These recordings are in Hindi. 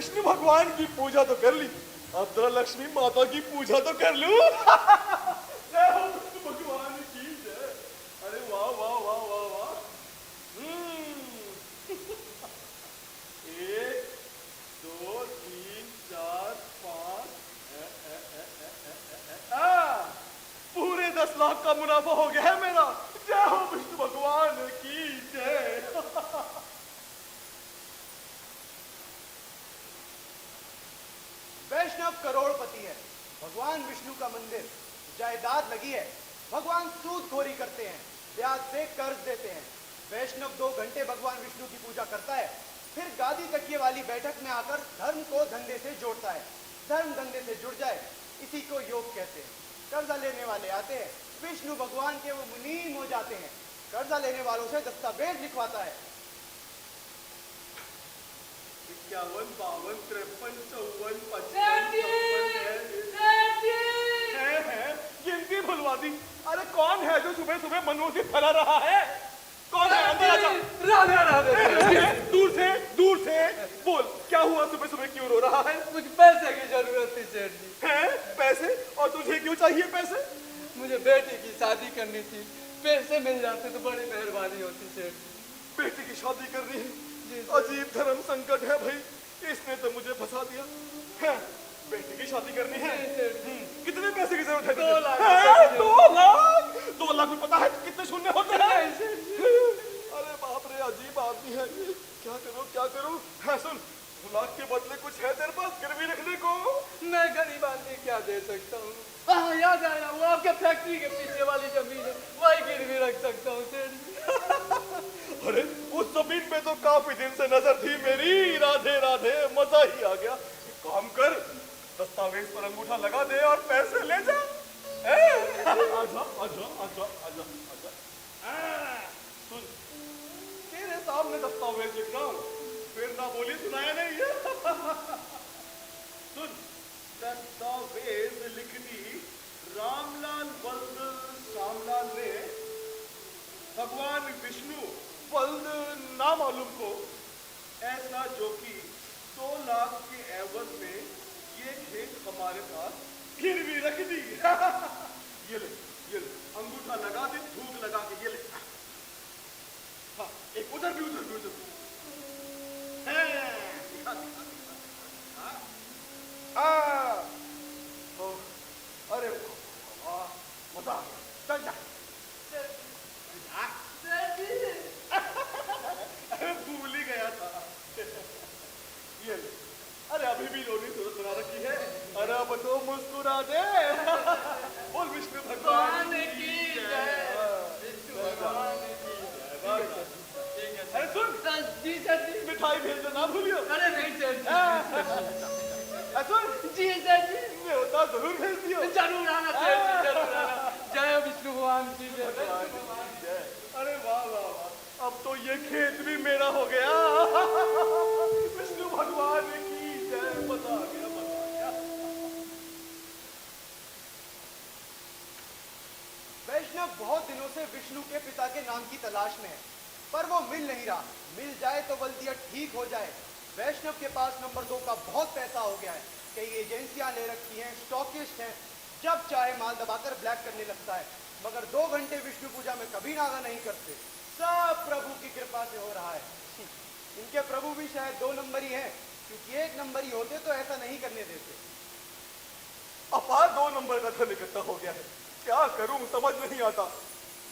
विष्णु भगवान की पूजा तो कर ली, अब जरा लक्ष्मी माता की पूजा तो कर लूं। जय हो विष्णु भगवान की जय। अरे वाह वाह वाह वाह वाह। एक दो तीन चार पाँच, पूरे 10 लाख का मुनाफा हो गया है मेरा। जय हो विष्णु भगवान की जय। वैष्णव करोड़पति है, भगवान विष्णु का मंदिर, जायदाद लगी है, भगवान सूदखोरी करते हैं, ब्याज से कर्ज देते हैं। वैष्णव 2 घंटे भगवान विष्णु की पूजा करता है, फिर गादी तकिए वाली बैठक में आकर धर्म को धंधे से जोड़ता है। धर्म धंधे से जुड़ जाए, इसी को योग कहते हैं। कर्जा लेने वाले आते हैं, विष्णु भगवान के वो मुनीम हो जाते हैं। कर्जा लेने वालों से दस्तावेज लिखवाता है। 51, 52, 53, 54, 55 है। गिनती भुलवा दी। अरे कौन है जो सुबह सुबह मनोसी फैला रहा है? कौन है? अंदर आजा। राधे राधे। दूर से बोल, क्या हुआ? सुबह सुबह क्यों रो रहा है? मुझे पैसे की जरूरत थी सेठ जी। हैं? पैसे? और तुझे क्यों चाहिए पैसे? मुझे बेटी की शादी करनी थी, पैसे मिल जाते तो बड़ी मेहरबानी होती सेठ जी। बेटी की शादी करनी है? जी। अजीब धर्म संकट है भाई, इसने तो मुझे फंसा दिया है। बेटी की शादी करनी है? कितने पैसे की जरूरत है? 2 लाख। 2 लाख? 2 लाख में पता है कितने शून्य होते हैं? अरे बाप रे, अजीब आदमी है। क्या करूं क्या करूं? हाँ सुन, 2 लाख के बदले कुछ है तेरे पास गिरवी रखने को? मैं गरीब आदमी क्या दे सकता हूँ? हाँ याद आया, वो आपके फैक्ट्री के पीछे वाली जमीन है, वही गिरवी रख सकता हूँ सेठ जी। अरे उस जमीन पे तो काफी दिन से नजर थी मेरी। राधे राधे, मजा ही आ गया। काम कर, दस्तावेज पर अंगूठा लगा दे और पैसे ले जा। आजा आजा आजा आजा आजा। सुन, तेरे सामने दस्तावेज लिख रहा हूँ, फिर ना बोली सुनाया नहीं है। सुन, दस्तावेज लिख दी। रामलाल बल्द श्यामलाल ने भगवान विष्णु बल्द ना मालूम को ऐसा जो कि 2 लाख के एवज में ये खेत हमारे पास गिरवी रख दी। ये ले अंगूठा लगा दे, थूक लगा के ये ले। हाँ, एक उधर भी उधर भी उधर भी। अरे मजा आ गया, चल जा। अरे भूल ही गया था। ये ले। अरे अभी भी रोनी सूरत बना रखी है। अरे अब तो मुस्कुरा दे। बोल विष्णु भगवान की जय। विष्णु भगवान की जय। ठीक है। अरे सुन, जी सर जी। मिठाई भेज देना भूलियो। अरे नहीं सर जी। सुन, जी सर जी। न्योता जरूर भेज दियो। जरूर आना सर जी, जरूर आना। जय विष्णु भगवान की जय। अरे वाह वाह वाह, अब तो ये खेत भी मेरा हो गया। विष्णु भगवान की जय। मजा आ गया, मजा आ गया। वैष्णव बहुत दिनों से विष्णु के पिता के नाम की तलाश में है, पर वो मिल नहीं रहा। मिल जाए तो बल्दिया ठीक हो जाए। वैष्णव के पास नंबर 2 का बहुत पैसा हो गया है, कई एजेंसियां ले रखी हैं, स्टॉकिस्ट हैं, जब चाहे माल दबाकर ब्लैक करने लगता है। मगर 2 घंटे विष्णु पूजा में कभी नागा नहीं करते। सब प्रभु की कृपा से हो रहा है। इनके प्रभु भी शायद 2 नंबर ही हैं, क्योंकि 1 नंबर ही होते तो ऐसा नहीं करने देते। अपार 2 नंबर का धन इकट्ठा हो गया है, क्या करूं समझ नहीं आता।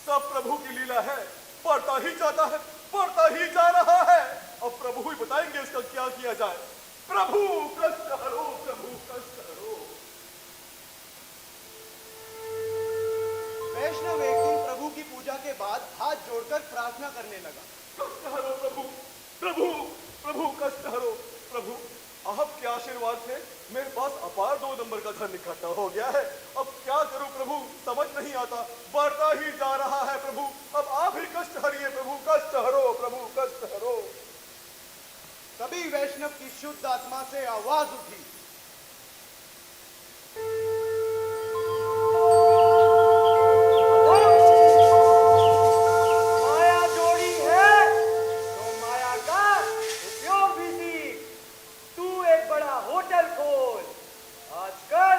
सब प्रभु की लीला है, बढ़ता ही जाता है, बढ़ता ही जा रहा है। अब प्रभु ही बताएंगे इसका क्या किया जाए। प्रभु कष्ट हरो, प्रभु कष्ट हरो। वैष्णव एक दिन प्रभु की पूजा के बाद हाथ जोड़कर प्रार्थना करने लगा। कष्ट हरो प्रभु, प्रभु प्रभु कष्ट हरो। प्रभु आपके आशीर्वाद से मेरे पास अपार 2 नंबर का धन इकट्ठा हो गया है। अब क्या करूं प्रभु समझ नहीं आता, बढ़ता ही जा रहा है प्रभु। अब आप ही कष्ट हरिए प्रभु, कष्ट हरो प्रभु, कष्ट हरो। तभी वैष्णव की शुद्ध आत्मा से आवाज उठी, माया जोड़ी है तो माया का उपयोग भी सीख। तू एक होटल खोल। आजकल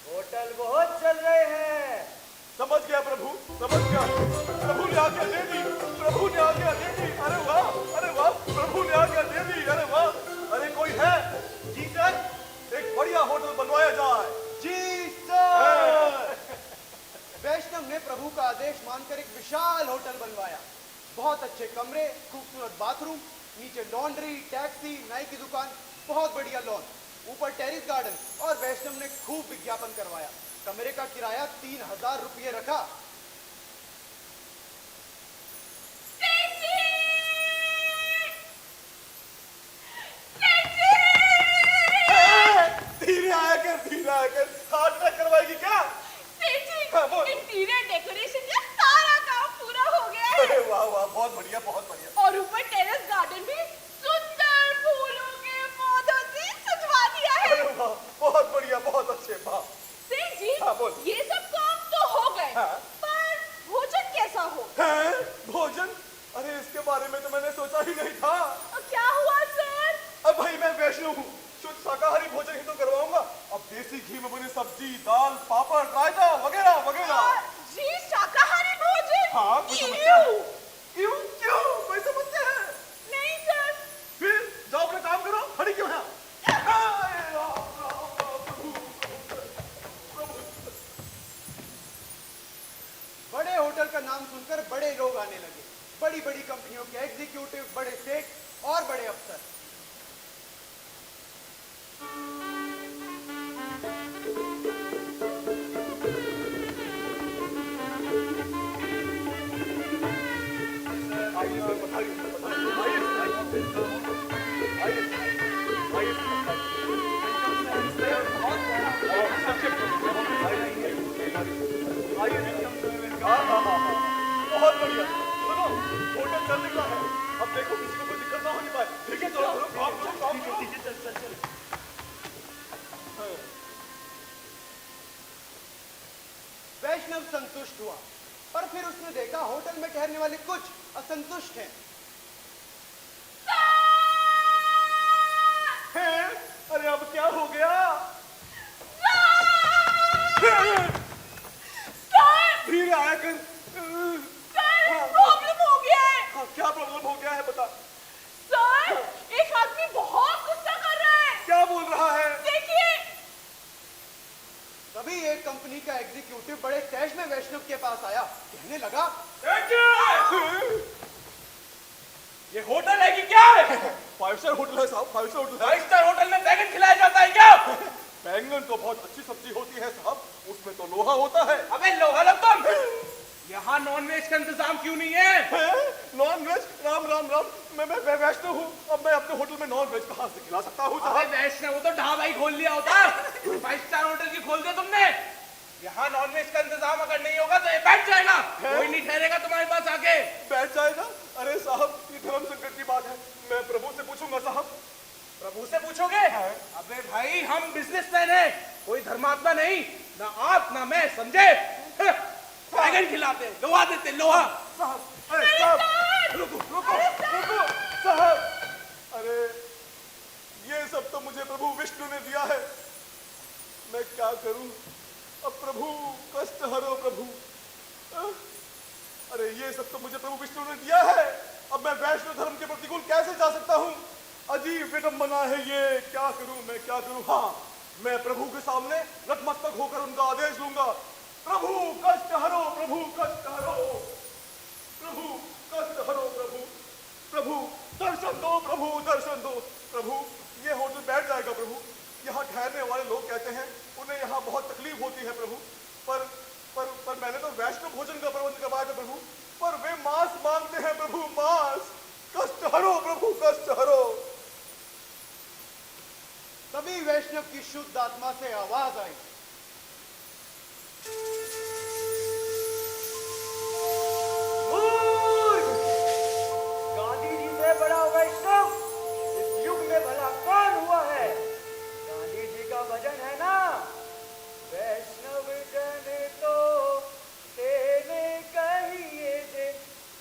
होटल बहुत चल रहे हैं। समझ गया प्रभु, समझ गया। प्रभु ने आज्ञा दे दी, प्रभु ने आज्ञा दे दी। अरे वाह, अरे वाह, प्रभु ने आज्ञा दे दी। अरे वाह। अरे कोई है? जी सर। एक बढ़िया होटल बनवाया जाए। जी सर। वैष्णव ने प्रभु का आदेश मानकर एक विशाल होटल बनवाया। बहुत अच्छे कमरे, खूबसूरत बाथरूम, नीचे लॉन्ड्री, टैक्सी, नाई की दुकान, बहुत बढ़िया लॉन, ऊपर टेरिस गार्डन, और वैष्णव ने खूब विज्ञापन करवाया। कमरे का किराया 3000 रुपये रखा। धीरे आया कर, धीरे आया कर। हार्ट अटैक करवाएगी क्या? हाँ, बोल। इंटीरियर डेकोरेशन का सारा काम पूरा हो गया है। अरे वाह वाह, बहुत बढ़िया, बहुत बढ़िया। और ऊपर टेरेस गार्डन भी सुंदर फूलों के पौधों से सजवा दिया है। अरे वाह, बहुत बढ़िया, बहुत अच्छे। वाह। सेठ जी, हाँ, बोल। ये सब काम तो हो गए, हाँ। पर भोजन कैसा हो? हैं? भोजन? अरे इसके बारे में तो मैंने सोचा ही नहीं था। क्या हुआ सर? अब भाई मैं वैष्णव हूँ, शुद्ध शाकाहारी भोजन ही तो करवाऊंगा। अब देसी घी में बनी सब्जी, दाल, पापड़, रायता वगैरह वगैरह। जी शाकाहारी भोजन? हाँ, कोई समस्या है? क्यों? क्यों क्यों कोई समस्या है? नहीं सर। फिर जाओ अपना काम करो, खड़ी क्यों है? हाय राम, राम, राम, प्रभु, प्रभु। बड़े होटल का नाम सुनकर बड़े लोग आने लगे। बड़ी बड़ी कंपनियों के एग्जीक्यूटिव, बड़े सेठ और बड़े अफसर। आइए सर, बताइए, बताइए। आइए, आइए, आइए। हाँ, हाँ, हाँ, हाँ। बहुत बढ़िया। सुनो, होटल चल निकला है। अब देखो किसी को कोई दिक्कत ना होने पाए। ठीक है, चलो, चलो, काम करो, काम करो। ठीक है, चल। वैष्णव संतुष्ट हुआ, पर फिर उसने देखा होटल में ठहरने वाले कुछ असंतुष्ट हैं। हैं? अरे अब क्या हो गया? धीरे आया कर। प्रॉब्लम हो गया है। हाँ, क्या प्रॉब्लम हो गया है बता। सर, एक आदमी बहुत गुस्सा कर रहा है। क्या बोल रहा है? देखिए। तभी एक कंपनी का एग्जीक्यूटिव बड़े तेज में वैष्णव के पास आया। कहने लगा, ये होटल है कि क्या है? 5 स्टार होटल है साहब, 5 स्टार होटल है। 5 स्टार होटल में बैगन खिलाया जाता है क्या? बैंगन तो बहुत अच्छी सब्जी होती है साहब, उसमें तो लोहा होता है। अबे लोहा लो तुम। यहाँ नॉन वेज का इंतजाम क्यों नहीं है? Non veg? राम राम राम, मैं वैष्णव हूँ। अब मैं अपने होटल में नॉन वेज कहाँ से खिला सकता हूँ अबे साहब? वैष्णव हो तो ढाबा ही खोल लिया होता। 5 स्टार होटल की खोल दिया तुमने। यहाँ नॉन वेज का इंतजाम अगर नहीं होगा तो ये बैठ जाएगा, कोई नहीं ठहरेगा तुम्हारे पास आके। बैठ जाएगा? अरे साहब, ये धर्म संकट की बात है, मैं प्रभु से पूछूंगा साहब। प्रभु से पूछोगे? अबे भाई हम बिजनेसमैन हैं, कोई धर्मात्मा नहीं। ना आप ना मैं, समझे? बैगन खिलाते, लोहा देते, लोहा। साहब, अरे साहब, रुको साहब। अरे ये सब तो मुझे प्रभु विष्णु ने दिया है, मैं क्या करूं? अब प्रभु कष्ट हरो प्रभु। अरे ये सब तो मुझे प्रभु विष्णु ने दिया है, अब मैं वैष्णव धर्म के प्रतिकूल कैसे जा सकता हूं? अजीब विडंबना है ये, क्या करूं मैं, क्या करूं? हाँ, मैं प्रभु के सामने नतमस्तक होकर उनका आदेश लूंगा। प्रभु कष्ट हरो, प्रभु कष्ट हरो, प्रभु कष्ट हरो, प्रभु, प्रभु दर्शन दो, प्रभु दर्शन दो। प्रभु ये होटल बैठ जाएगा प्रभु, यहाँ ठहरने वाले लोग कहते हैं उन्हें यहाँ बहुत तकलीफ होती है प्रभु, पर मैंने तो वैष्णव भोजन का प्रबंध करवाया था प्रभु, पर वे मांस मांगते हैं प्रभु, मांस। कष्ट हरो प्रभु, कष्ट हरो। तभी वैष्णव की शुद्ध आत्मा से आवाज आई, गांधी जी से बड़ा वैष्णव इस युग में भला कौन हुआ है? गांधी जी का भजन है ना, वैष्णव जन तो तेने कहिए जे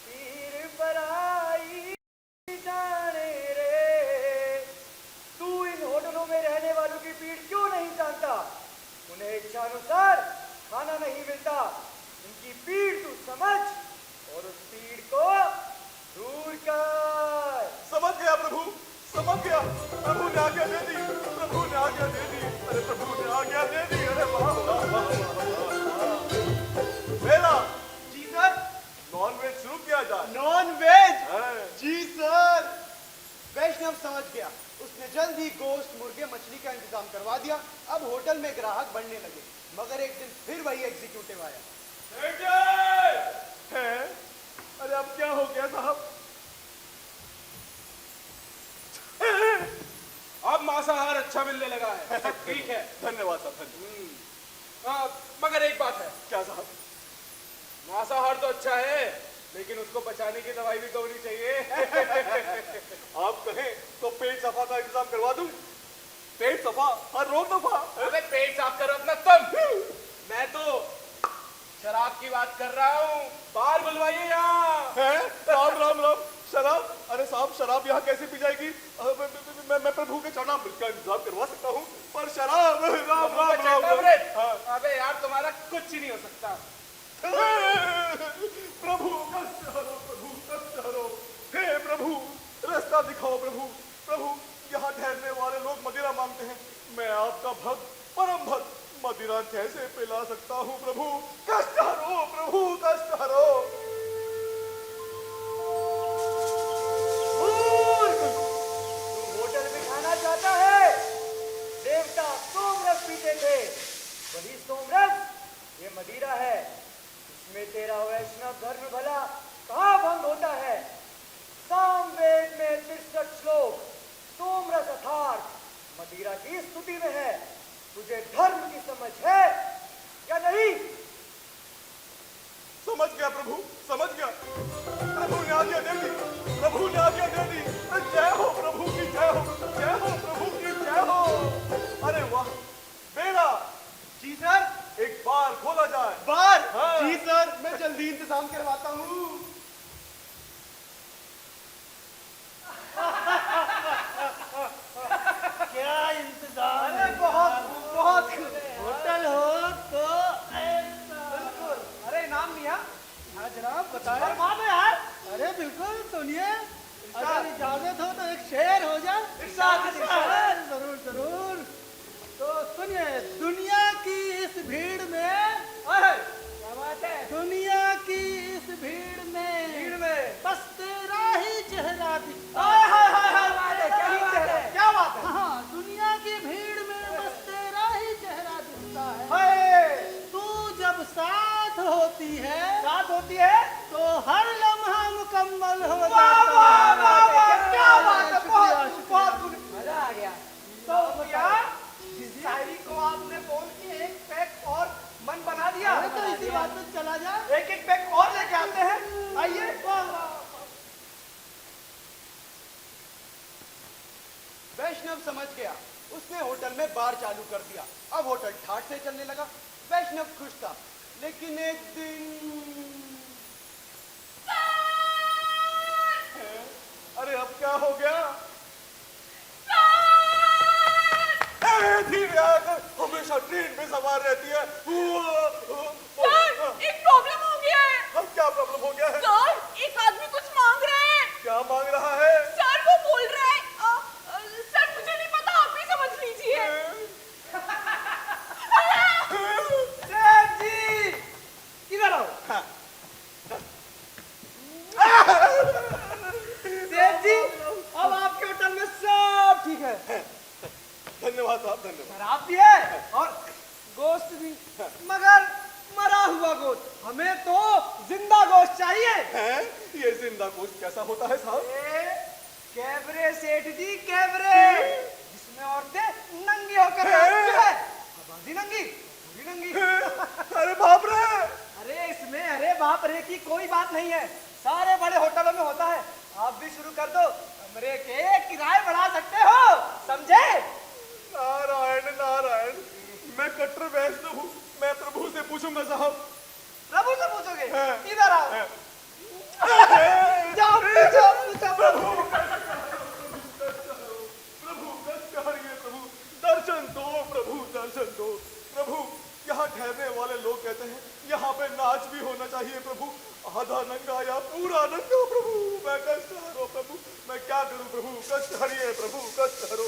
पीर पराई जाने रे। तू इन होटलों में रहने मिलता। इनकी पीड़ तू समझ और उस पीड़ को दूर कर। समझ गया प्रभु, समझ गया। प्रभु ने आज्ञा दे दी, प्रभु ने आज्ञा दे दी। अरे प्रभु ने आज्ञा दे दी। अरे वाह वाह वाह वाह। मेरा जी सर। नॉन वेज शुरू किया जाए। Non veg? है। जी सर। वैष्णव समझ गया। उसने जल्द ही गोश्त, मुर्गे, मछली का इंतजाम करवा दिया। अब होटल में ग्राहक बढ़ने लगे। मगर एक दिन फिर वही एग्जीक्यूटिव आया। है? अरे अब क्या हो गया साहब? अब मांसाहार अच्छा मिलने लगा है, सब ठीक है। धन्यवाद साहब, धन्यवाद। मगर एक बात है, क्या साहब? मांसाहार तो अच्छा है, लेकिन उसको बचाने की दवाई भी तो होनी चाहिए। आप कहें तो पेट सफा का इंतजाम करवा दूं। पेट सफा हर रोग दफा। अबे पेट साफ करो अपना तुम। मैं तो शराब की बात कर रहा हूँ। बाहर बुलवाइए यहाँ। है? राम राम राम। शराब? अरे साहब शराब यहाँ कैसे पी जाएगी? मैं प्रभु के चरणामृत का इंतजाम करवा सकता हूँ, पर शराब राम राम राम राम। हाँ। अबे यार तुम्हारा कुछ ही नहीं हो सकता। प्रभु कष्ट हरो, प्रभु कष्ट हरो। हे प्रभु रास्ता दिखाओ प्रभु। प्रभु यहाँ ठहरने वाले लोग मदिरा मांगते हैं। मैं आपका भक्त, परम भक्त, मदिरा कैसे पिला सकता हूँ प्रभु? कष्ट हरो प्रभु, कष्ट हरो। तू होटल में खाना चाहता है? देवता सोमरस पीते थे, वही सोमरस ये मदिरा है। इसमें तेरा वैष्णव धर्म भला कहाँ भंग होता है? सामवेद में 63 श्लोक सोमरस अर्थात मदिरा की स्तुति में है। तुझे धर्म की समझ है या नहीं? समझ गया प्रभु, समझ गया। प्रभु ने आज्ञा दे दी, प्रभु ने आज्ञा दे दी। जय हो प्रभु की, जय हो, जय हो प्रभु की, जय हो। अरे वाह बेड़ा। जी सर। एक बार खोला जाए। बार? हाँ। जी सर, मैं जल्दी इंतजाम करवाता हूँ। क्या इंतजाम? अरे बहुत बहुत होटल हो तो बिल्कुल। अरे इनाम मिया। हाँ जनाब बताएं। फरमानो यार। अरे बिल्कुल सुनिए, अगर इजाजत हो तो एक शेर हो जाए। इरशाद, इरशाद। जरूर जरूर। तो सुनिए, दुनिया की इस भीड़ में, क्या बात है? दुनिया की इस भीड़ में बस तेरा ही चेहरा दिखता है। क्या बात है? हाँ, दुनिया की भीड़ में बस तेरा ही चेहरा दिखता है। तू जब साथ होती है तो हर लम्हा मुकम्मल हो जाता है। क्या बात है? बहुत बहुत मजा आ गया। तो भैया शायरी को आपने बोल के एक पैक और मन बना दिया। अरे तो इसी बात पे चला जाए। एक एक पैक और लेके आते हैं। आइए। वैष्णव समझ गया। उसने होटल में बार चालू कर दिया। अब होटल ठाट से चलने लगा। वैष्णव खुश था, लेकिन एक दिन अरे अब क्या हो गया? धीरे आकर हमेशा ट्रेन में सवार रहती है। सर, एक प्रॉब्लम हो गया है। अब क्या प्रॉब्लम हो गया है? सर, एक आदमी कुछ मांग रहा है। क्या मांग रहा है? सर, वो बोल रहा है सर मुझे नहीं पता, आप ही समझ लीजिए। सेठ जी किधर हो? सेठ जी अब आपके होटल में सब ठीक है। धन्यवाद साहब, धन्यवाद। शराब भी है और गोश्त भी, मगर मरा हुआ गोश्त। हमें तो जिंदा गोश्त चाहिए। हैं? ये जिंदा गोश्त कैसा होता है साहब? कैबरे सेठ जी, कैबरे, जिसमें औरतें नंगी होकर नाचती है। आबादी नंगी, पूरी नंगी। अरे बाप रे! अरे इसमें अरे बाप रे की कोई बात नहीं है, सारे बड़े होटलों में होता है। आप भी शुरू कर दो, कमरे के किराए बढ़ा सकते हो, समझे? नारायण नारायण, मैं कट्टर वैष्णव हूँ। मैं प्रभु से पूछूंगा साहब। प्रभु से पूछोगे? हाँ। इधर आओ। हैं? जाओ पूछो पूछो प्रभु। प्रभु कष्ट हरिए प्रभु, दर्शन दो प्रभु, दर्शन दो प्रभु। यहाँ ठहरने वाले लोग कहते हैं यहाँ पे नाच भी होना चाहिए प्रभु, आधा नंगा या पूरा नंगा प्रभु। मैं कष्ट हरो प्रभु, मैं क्या करूं प्रभु, कष्ट हरिए प्रभु, कष्ट हरो।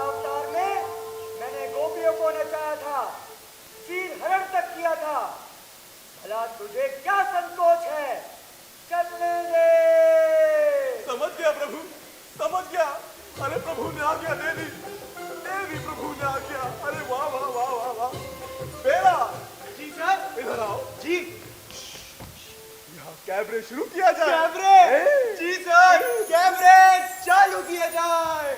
अवतार में मैंने गोपियों को नचाया था, चीर हरण तक किया था, भला तुझे क्या संकोच है? चलने दे। समझ गया प्रभु, समझ गया। अरे प्रभु ने आज्ञा दे दी, प्रभु ने आज्ञा। अरे वाह वाह वाह वाह वाह। बेरा जी सर। इधर आओ जी। यहाँ कैबरे शुरू किया जाए। कैबरे? जी सर, कैबरे चालू किया जाए।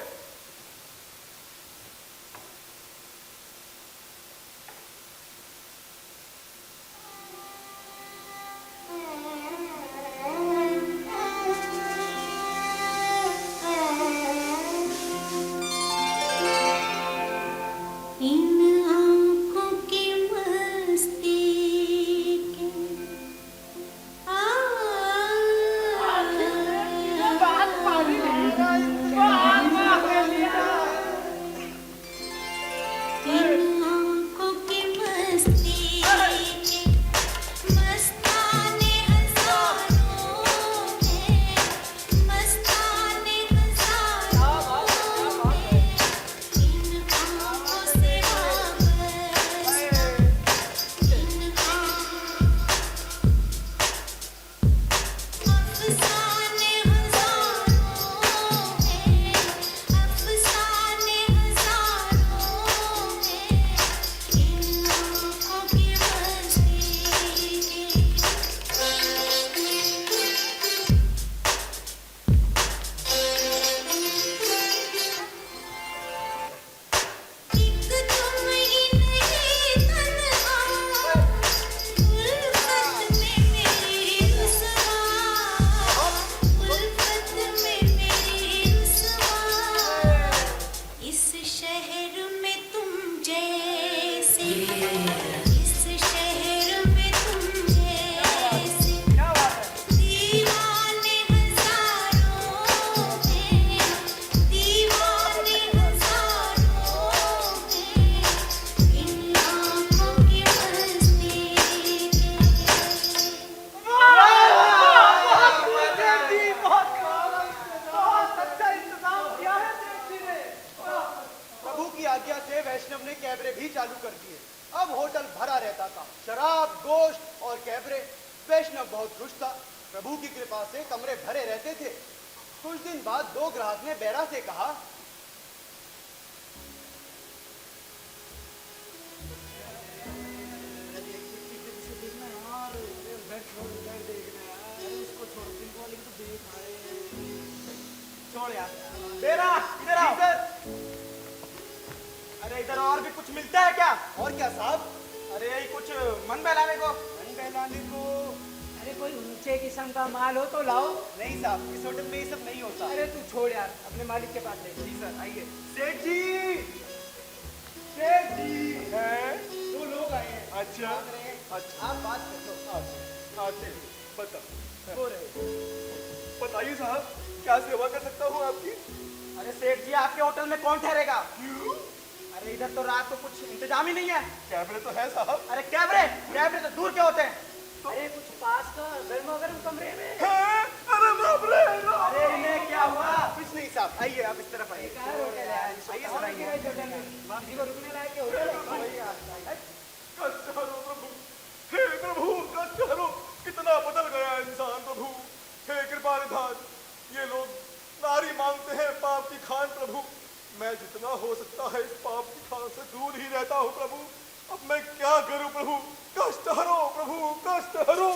वैष्णव बहुत खुश था। प्रभु की कृपा से कमरे भरे रहते थे। कुछ दिन बाद दो ग्राहक ने बैरा से कहा, छोड़ यार। बेरा इधर आओ। अरे इधर और भी कुछ मिलता है क्या? और क्या साहब? अरे यही कुछ मन बहलाने को। मन बहलाने को? अरे कोई ऊंचे किस्म का माल हो तो लाओ। नहीं साहब, इस होटल में ये सब नहीं होता। अरे तू छोड़ यार, अपने मालिक के पास ले। जी सर आइए। सेठ जी, सेठ जी, हैं? दो लोग आए हैं। अच्छा अच्छा, आप बात कर लो। बता हो रहे। बताइए साहब, क्या सेवा कर सकता हूँ आपकी? अरे सेठ जी, आपके होटल में कौन ठहरेगा? क्यों? अरे इधर तो रात को कुछ इंतजाम ही नहीं है। कैमरे तो है साहब। अरे कैमरे तो दूर के होते हैं। अरे कुछ पास का गर्मा गर्म कमरे में। हैं? अरे बाप रे, अरे इन्हें क्या हुआ? कुछ नहीं साहब, आइए आप इस तरफ आइए। कहाँ होटल है? आइए सर आइए। होटल में किसी को रुकने लायक के होटल है? कष्ट हरो प्रभु, हे प्रभु कष्ट हरो। कितना बदल गया इंसान प्रभु, हे कृपा निधान। ये लोग नारी मांगते हैं पाप की खान प्रभु। मैं जितना हो सकता है इस पाप की खान से दूर ही रहता हूँ प्रभु। अब मैं क्या करूं प्रभु? कष्ट हरो प्रभु, कष्ट हरो।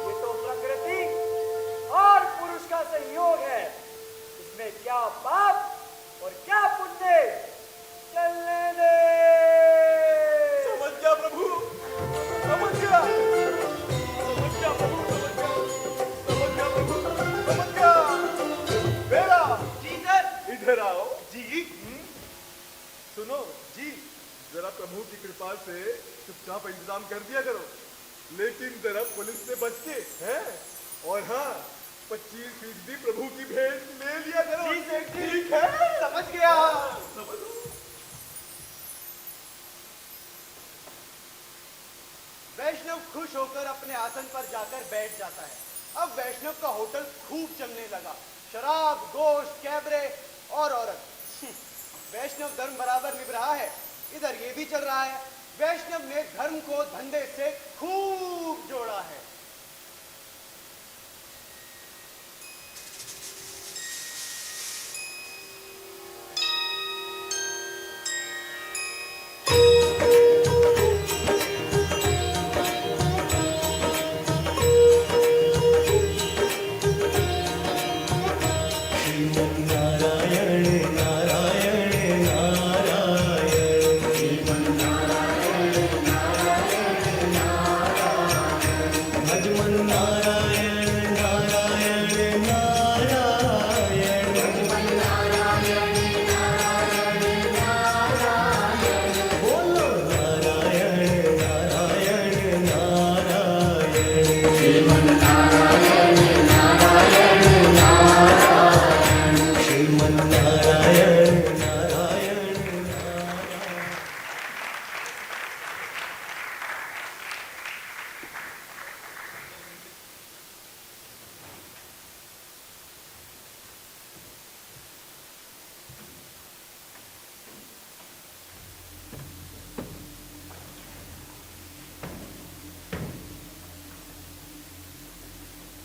ये तो प्रकृति और पुरुष का संयोग है। इसमें क्या पाप और क्या पुण्य? चलने दे। समझ गया प्रभु, समझ गया, समझ गया प्रभु, समझ गया, समझ गया प्रभु, समझ गया। बेरा जी सर। इधर आओ। जी सुनो जी, जरा प्रभु की कृपा से चुपचाप इंतजाम कर दिया करो। लेकिन जरा पुलिस से बच के हैं। और हाँ, 25% प्रभु की भेंट ले लिया करो। ठीक है, समझ गया। समझो। वैष्णव खुश होकर अपने आसन पर जाकर बैठ जाता है। अब वैष्णव का होटल खूब चलने लगा। शराब, गोश्त, कैबरे और औरत। वैष्णव धर्म बराबर निभ रहा है, इधर ये भी चल रहा है। वैष्णव ने धर्म को धंधे से खूब